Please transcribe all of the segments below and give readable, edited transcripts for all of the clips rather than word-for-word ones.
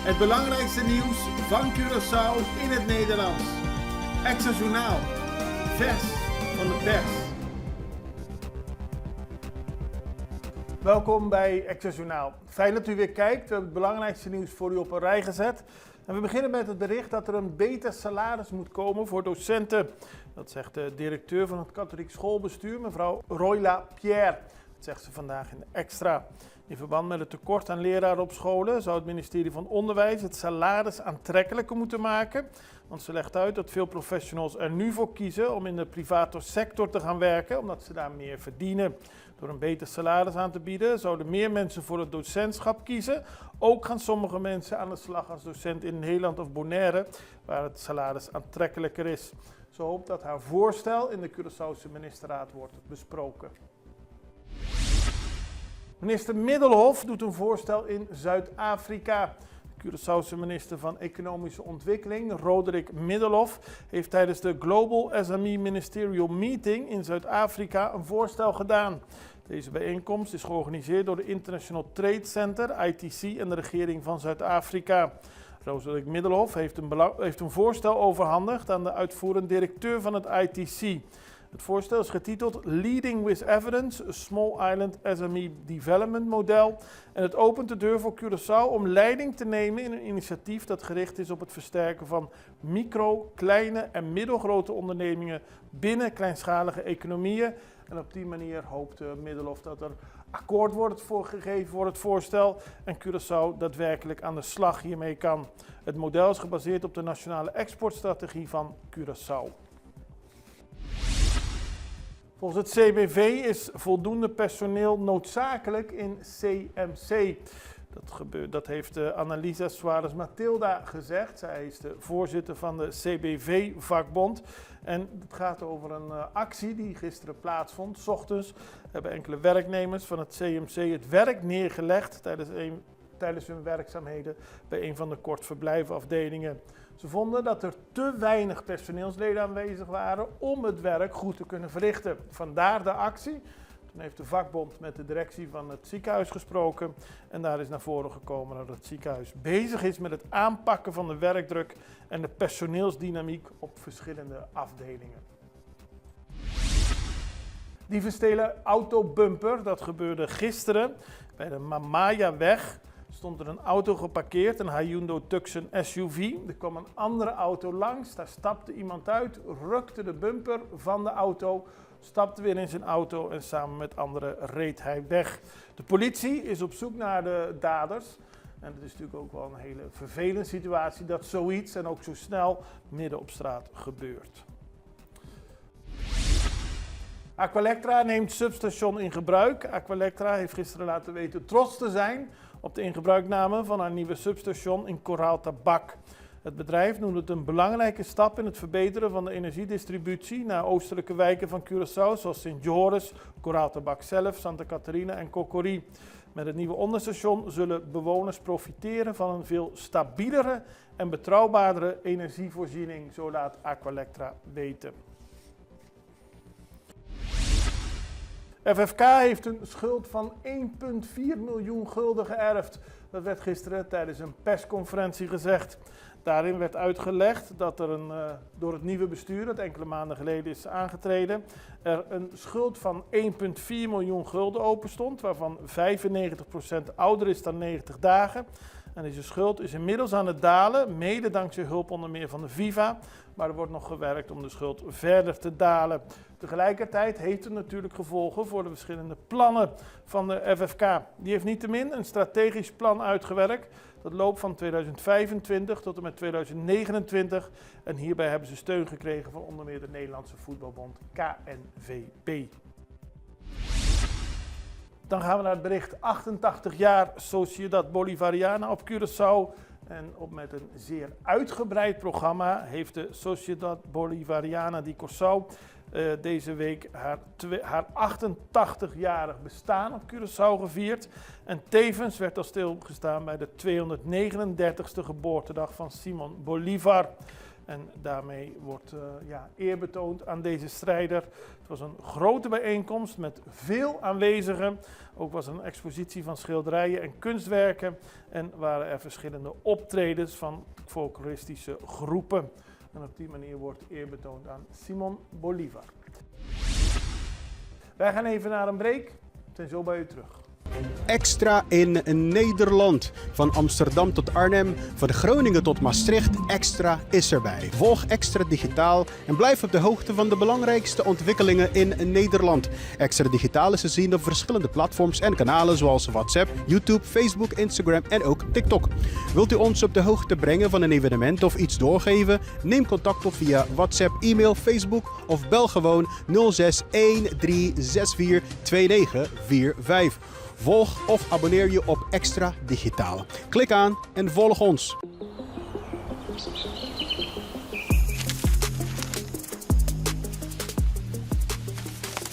Het belangrijkste nieuws van Curaçao in het Nederlands. Extra Journaal. Vers van de pers. Welkom bij Extra Journaal. Fijn dat u weer kijkt. We hebben het belangrijkste nieuws voor u op een rij gezet. En we beginnen met het bericht dat er een beter salaris moet komen voor docenten. Dat zegt de directeur van het katholiek schoolbestuur, mevrouw Royla Pierre. Dat zegt ze vandaag in de Extra. In verband met het tekort aan leraren op scholen zou het ministerie van Onderwijs het salaris aantrekkelijker moeten maken. Want ze legt uit dat veel professionals er nu voor kiezen om in de private sector te gaan werken, omdat ze daar meer verdienen. Door een beter salaris aan te bieden zouden meer mensen voor het docentschap kiezen. Ook gaan sommige mensen aan de slag als docent in Nederland of Bonaire, waar het salaris aantrekkelijker is. Ze hoopt dat haar voorstel in de Curaçaose ministerraad wordt besproken. Minister Middelhoff doet een voorstel in Zuid-Afrika. De Curaçaose minister van Economische Ontwikkeling, Roderick Middelhoff, heeft tijdens de Global SME Ministerial Meeting in Zuid-Afrika een voorstel gedaan. Deze bijeenkomst is georganiseerd door de International Trade Center, ITC, en de regering van Zuid-Afrika. Roderick Middelhoff heeft een voorstel overhandigd aan de uitvoerend directeur van het ITC. Het voorstel is getiteld Leading with Evidence, a Small Island SME Development Model. En het opent de deur voor Curaçao om leiding te nemen in een initiatief dat gericht is op het versterken van micro, kleine en middelgrote ondernemingen binnen kleinschalige economieën. En op die manier hoopt Middelhoff dat er akkoord wordt gegeven voor het voorstel en Curaçao daadwerkelijk aan de slag hiermee kan. Het model is gebaseerd op de nationale exportstrategie van Curaçao. Volgens het CBV is voldoende personeel noodzakelijk in CMC. Dat heeft Annalisa Suarez-Matilda gezegd. Zij is de voorzitter van de CBV-vakbond. En het gaat over een actie die gisteren plaatsvond. 's Ochtends hebben enkele werknemers van het CMC het werk neergelegd tijdens hun werkzaamheden bij een van de kortverblijfafdelingen. Ze vonden dat er te weinig personeelsleden aanwezig waren om het werk goed te kunnen verrichten. Vandaar de actie. Toen heeft de vakbond met de directie van het ziekenhuis gesproken en daar is naar voren gekomen dat het ziekenhuis bezig is met het aanpakken van de werkdruk en de personeelsdynamiek op verschillende afdelingen. Dieven stelen autobumper, dat gebeurde gisteren bij de Mamaya-weg. Stond er een auto geparkeerd, een Hyundai Tucson SUV. Er kwam een andere auto langs, daar stapte iemand uit, rukte de bumper van de auto, stapte weer in zijn auto en samen met anderen reed hij weg. De politie is op zoek naar de daders. En het is natuurlijk ook wel een hele vervelende situatie dat zoiets en ook zo snel midden op straat gebeurt. Aqualectra neemt substation in gebruik. Aqualectra heeft gisteren laten weten trots te zijn op de ingebruikname van haar nieuwe substation in Coral Tabak. Het bedrijf noemt het een belangrijke stap in het verbeteren van de energiedistributie naar oostelijke wijken van Curaçao, zoals Sint Joris, Coral Tabak zelf, Santa Catarina en Cocori. Met het nieuwe onderstation zullen bewoners profiteren van een veel stabielere en betrouwbaardere energievoorziening, zo laat Aqualectra weten. FFK heeft een schuld van 1,4 miljoen gulden geërfd. Dat werd gisteren tijdens een persconferentie gezegd. Daarin werd uitgelegd dat er door het nieuwe bestuur, dat enkele maanden geleden is aangetreden, er een schuld van 1,4 miljoen gulden open stond, waarvan 95% ouder is dan 90 dagen. En deze schuld is inmiddels aan het dalen, mede dankzij hulp onder meer van de Viva. Maar er wordt nog gewerkt om de schuld verder te dalen. Tegelijkertijd heeft het natuurlijk gevolgen voor de verschillende plannen van de FFK. Die heeft niettemin een strategisch plan uitgewerkt. Dat loopt van 2025 tot en met 2029. En hierbij hebben ze steun gekregen van onder meer de Nederlandse voetbalbond KNVB. Dan gaan we naar het bericht 88 jaar Sociedad Bolivariana op Curaçao. En met een zeer uitgebreid programma heeft de Sociedad Bolivariana de Curaçao deze week haar 88-jarig bestaan op Curaçao gevierd. En tevens werd al stilgestaan bij de 239ste geboortedag van Simon Bolívar. En daarmee wordt eer betoond aan deze strijder. Het was een grote bijeenkomst met veel aanwezigen. Ook was er een expositie van schilderijen en kunstwerken. En waren er verschillende optredens van folkloristische groepen. En op die manier wordt eer betoond aan Simón Bolívar. Wij gaan even naar een break. We zijn zo bij u terug. Extra in Nederland. Van Amsterdam tot Arnhem, van Groningen tot Maastricht. Extra is erbij. Volg Extra Digitaal en blijf op de hoogte van de belangrijkste ontwikkelingen in Nederland. Extra Digitaal is te zien op verschillende platforms en kanalen zoals WhatsApp, YouTube, Facebook, Instagram en ook TikTok. Wilt u ons op de hoogte brengen van een evenement of iets doorgeven? Neem contact op via WhatsApp, e-mail, Facebook of bel gewoon 06 1364 2945. Volg of abonneer je op Extra Digitaal. Klik aan en volg ons.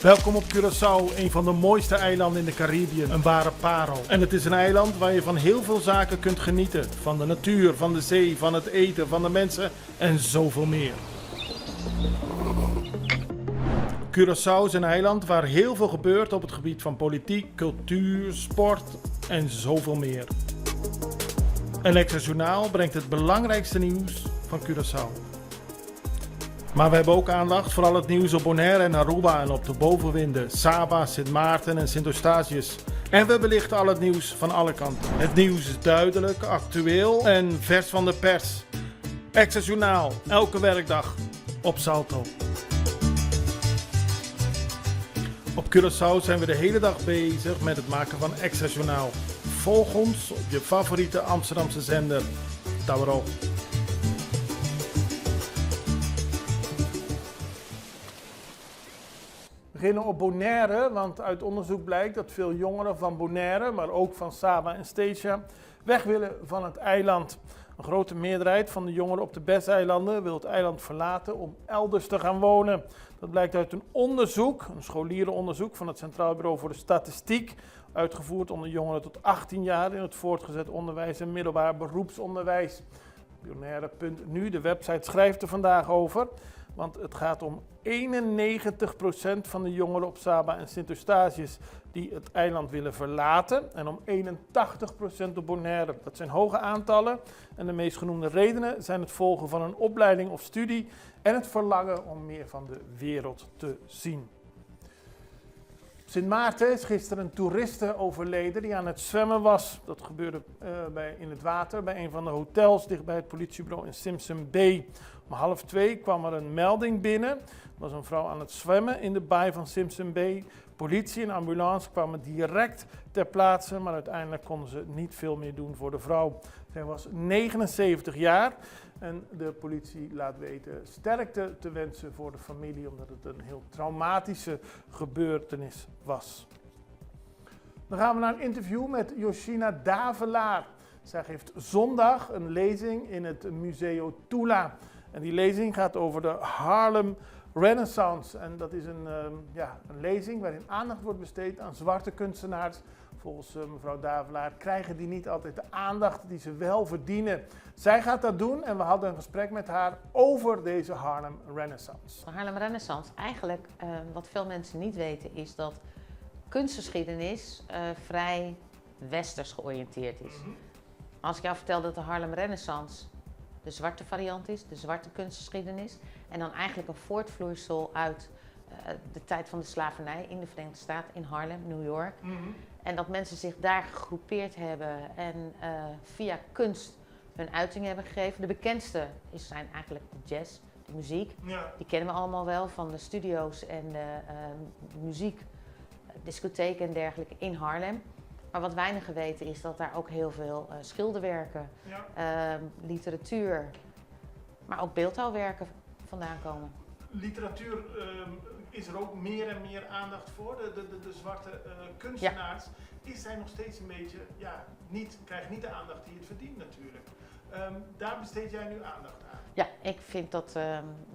Welkom op Curaçao, een van de mooiste eilanden in de Caribië. Een ware parel. En het is een eiland waar je van heel veel zaken kunt genieten. Van de natuur, van de zee, van het eten, van de mensen en zoveel meer. Curaçao is een eiland waar heel veel gebeurt op het gebied van politiek, cultuur, sport en zoveel meer. En Extra Journaal brengt het belangrijkste nieuws van Curaçao. Maar we hebben ook aandacht voor al het nieuws op Bonaire en Aruba en op de bovenwinden, Saba, Sint Maarten en Sint Eustatius. En we belichten al het nieuws van alle kanten. Het nieuws is duidelijk, actueel en vers van de pers. Extra Journaal, elke werkdag op Salto. Op Curaçao zijn we de hele dag bezig met het maken van Extra Journaal. Volg ons op je favoriete Amsterdamse zender, Tauro. We beginnen op Bonaire, want uit onderzoek blijkt dat veel jongeren van Bonaire, maar ook van Saba en Statia, weg willen van het eiland. Een grote meerderheid van de jongeren op de BES-eilanden wil het eiland verlaten om elders te gaan wonen. Dat blijkt uit een onderzoek, een scholierenonderzoek van het Centraal Bureau voor de Statistiek, uitgevoerd onder jongeren tot 18 jaar in het voortgezet onderwijs en middelbaar beroepsonderwijs. Bonaire.nu, de website, schrijft er vandaag over, want het gaat om 91% van de jongeren op Saba en Sint Eustatius die het eiland willen verlaten en om 81% op Bonaire. Dat zijn hoge aantallen en de meest genoemde redenen zijn het volgen van een opleiding of studie en het verlangen om meer van de wereld te zien. Sint Maarten is gisteren een toeriste overleden die aan het zwemmen was. Dat gebeurde in het water bij een van de hotels dichtbij het politiebureau in Simpson Bay. Om 1:30 kwam er een melding binnen. Er was een vrouw aan het zwemmen in de baai van Simpson Bay. Politie en ambulance kwamen direct ter plaatse, maar uiteindelijk konden ze niet veel meer doen voor de vrouw. Zij was 79 jaar en de politie laat weten sterkte te wensen voor de familie, omdat het een heel traumatische gebeurtenis was. Dan gaan we naar een interview met Yoshina Davelaar. Zij geeft zondag een lezing in het Museo Tula. En die lezing gaat over de Harlem Renaissance. En dat is een lezing waarin aandacht wordt besteed aan zwarte kunstenaars. Volgens mevrouw Davelaar krijgen die niet altijd de aandacht die ze wel verdienen. Zij gaat dat doen en we hadden een gesprek met haar over deze Harlem Renaissance. De Harlem Renaissance, eigenlijk wat veel mensen niet weten, is dat kunstgeschiedenis vrij westers georiënteerd is. Als ik jou vertel dat de Harlem Renaissance de zwarte variant is, de zwarte kunstgeschiedenis, en dan eigenlijk een voortvloeisel uit de tijd van de slavernij in de Verenigde Staten, in Harlem, New York. En dat mensen zich daar gegroepeerd hebben en via kunst hun uiting hebben gegeven. De bekendste zijn eigenlijk de jazz, de muziek. Ja. Die kennen we allemaal wel van de studio's en de muziek, discotheken en dergelijke in Harlem. Maar wat weinigen weten is dat daar ook heel veel schilderwerken, literatuur, maar ook beeldhouwwerken vandaan komen. Literatuur is er ook meer en meer aandacht voor. De zwarte kunstenaars zijn nog steeds een beetje, krijgen niet de aandacht die het verdient natuurlijk. Daar besteed jij nu aandacht aan? Ja, ik vind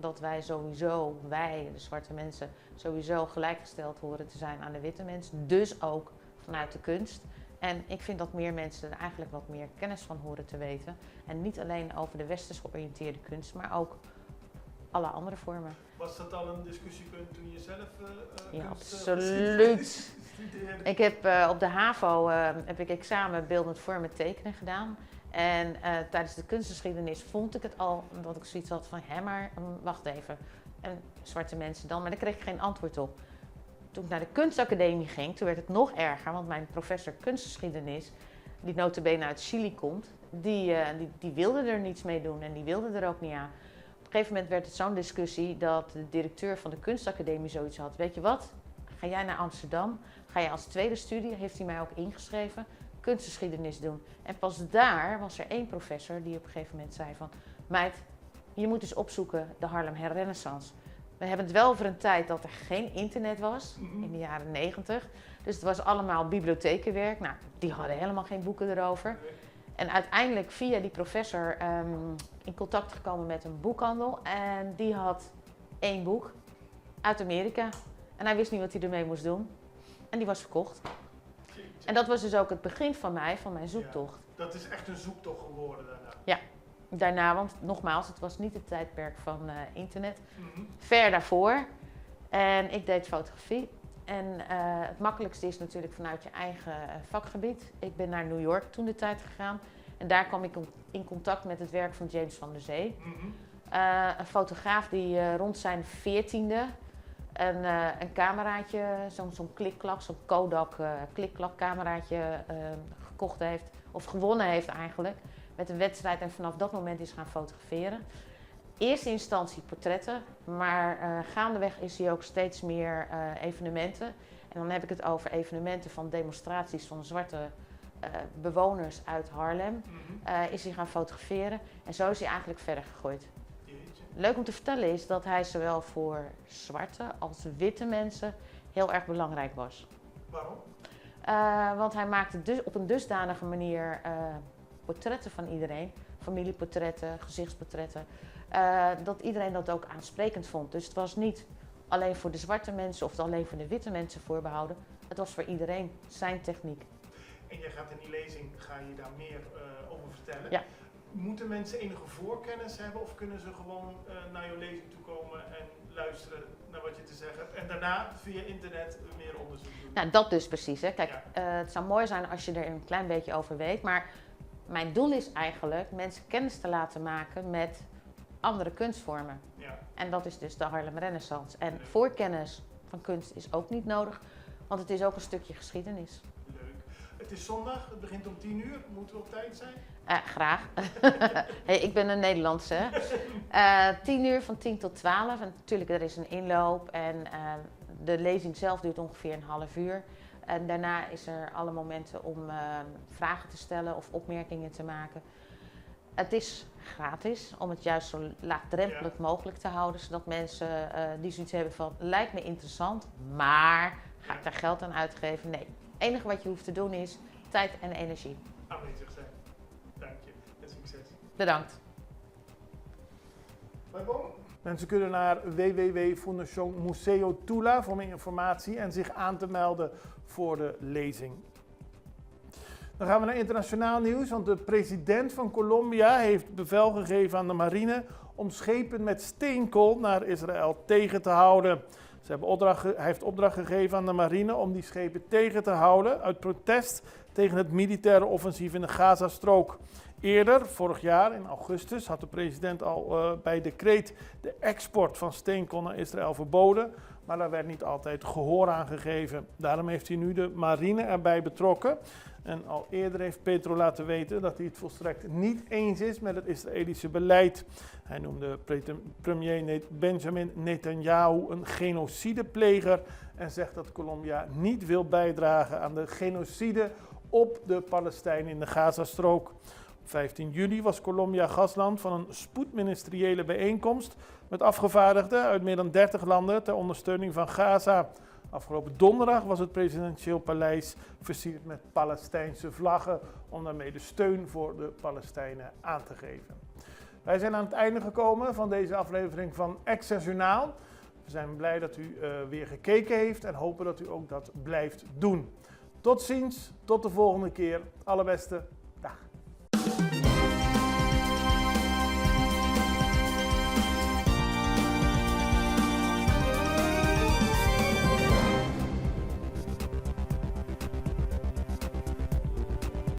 dat wij sowieso, de zwarte mensen, sowieso gelijkgesteld horen te zijn aan de witte mensen. Dus ook vanuit de kunst. En ik vind dat meer mensen er eigenlijk wat meer kennis van horen te weten. En niet alleen over de westers georiënteerde kunst, maar ook alle andere vormen. Was dat al een discussiepunt toen je zelf Ja, kunst, absoluut. studeerde? Ik heb op de HAVO heb ik examen beeldend vormen tekenen gedaan. En tijdens de kunstgeschiedenis vond ik het al, dat ik zoiets had van, maar wacht even. En zwarte mensen dan, maar daar kreeg ik geen antwoord op. Toen ik naar de kunstacademie ging, toen werd het nog erger, want mijn professor kunstgeschiedenis, die nota bene uit Chili komt, die wilde er niets mee doen en die wilde er ook niet aan. Op een gegeven moment werd het zo'n discussie dat de directeur van de kunstacademie zoiets had. Weet je wat, ga jij naar Amsterdam, ga je als tweede studie, heeft hij mij ook ingeschreven, kunstgeschiedenis doen. En pas daar was er één professor die op een gegeven moment zei van, meid, je moet eens opzoeken de Harlem Renaissance. We hebben het wel over een tijd dat er geen internet was, in de jaren 90. Dus het was allemaal bibliothekenwerk. Nou, die hadden helemaal geen boeken erover. En uiteindelijk via die professor in contact gekomen met een boekhandel. En die had 1 boek uit Amerika. En hij wist niet wat hij ermee moest doen. En die was verkocht. En dat was dus ook het begin van mijn zoektocht. Ja, dat is echt een zoektocht geworden daarna. Ja. Daarna, want nogmaals, het was niet het tijdperk van internet. Ver daarvoor. En ik deed fotografie. En het makkelijkste is natuurlijk vanuit je eigen vakgebied. Ik ben naar New York toen de tijd gegaan. En daar kwam ik in contact met het werk van James van der Zee. Een fotograaf die rond zijn 14e een cameraatje, zo'n klikklak, zo'n Kodak klikklak cameraatje gekocht heeft. Of gewonnen heeft eigenlijk. Met een wedstrijd en vanaf dat moment is gaan fotograferen. Eerste instantie portretten, maar gaandeweg is hij ook steeds meer evenementen. En dan heb ik het over evenementen van demonstraties van zwarte bewoners uit Harlem. Is hij gaan fotograferen en zo is hij eigenlijk verder gegooid. Leuk om te vertellen is dat hij zowel voor zwarte als witte mensen heel erg belangrijk was. Waarom? Want hij maakte dus op een dusdanige manier portretten van iedereen, familieportretten, gezichtsportretten, dat iedereen dat ook aansprekend vond. Dus het was niet alleen voor de zwarte mensen of alleen voor de witte mensen voorbehouden, het was voor iedereen zijn techniek. En jij gaat in die lezing, ga je daar meer over vertellen. Ja. Moeten mensen enige voorkennis hebben of kunnen ze gewoon naar jouw lezing toe komen en luisteren naar wat je te zeggen hebt en daarna via internet meer onderzoek doen? Nou, dat dus precies. Hè. Kijk, het zou mooi zijn als je er een klein beetje over weet, maar mijn doel is eigenlijk mensen kennis te laten maken met andere kunstvormen. Ja. En dat is dus de Harlem Renaissance. En voorkennis van kunst is ook niet nodig, want het is ook een stukje geschiedenis. Leuk. Het is zondag, het begint om 10:00. Moeten we op tijd zijn? Graag. Hey, ik ben een Nederlandse. 10:00 van 10 tot 12. En natuurlijk, er is een inloop en de lezing zelf duurt ongeveer een half uur. En daarna is er alle momenten om vragen te stellen of opmerkingen te maken. Het is gratis om het juist zo laagdrempelig mogelijk te houden, zodat mensen die zoiets hebben van lijkt me interessant, maar ga ik daar geld aan uitgeven? Nee. Het enige wat je hoeft te doen is tijd en energie. Aanwezig zijn. Dank je en succes. Bedankt. Mensen kunnen naar www.Fundación Museo Tula voor meer informatie en zich aan te melden voor de lezing. Dan gaan we naar internationaal nieuws, want de president van Colombia heeft bevel gegeven aan de marine om schepen met steenkool naar Israël tegen te houden. Hij heeft opdracht gegeven aan de marine om die schepen tegen te houden uit protest tegen het militaire offensief in de Gazastrook. Eerder, vorig jaar in augustus, had de president al bij decreet de export van steenkool naar Israël verboden. Maar daar werd niet altijd gehoor aan gegeven. Daarom heeft hij nu de marine erbij betrokken. En al eerder heeft Petro laten weten dat hij het volstrekt niet eens is met het Israëlische beleid. Hij noemde premier Benjamin Netanyahu een genocidepleger en zegt dat Colombia niet wil bijdragen aan de genocide op de Palestijnen in de Gazastrook. Op 15 juli was Colombia gastland van een spoedministeriële bijeenkomst met afgevaardigden uit meer dan 30 landen ter ondersteuning van Gaza. Afgelopen donderdag was het presidentieel paleis versierd met Palestijnse vlaggen om daarmee de steun voor de Palestijnen aan te geven. Wij zijn aan het einde gekomen van deze aflevering van Access Journaal. We zijn blij dat u weer gekeken heeft en hopen dat u ook dat blijft doen. Tot ziens, tot de volgende keer. Allerbeste.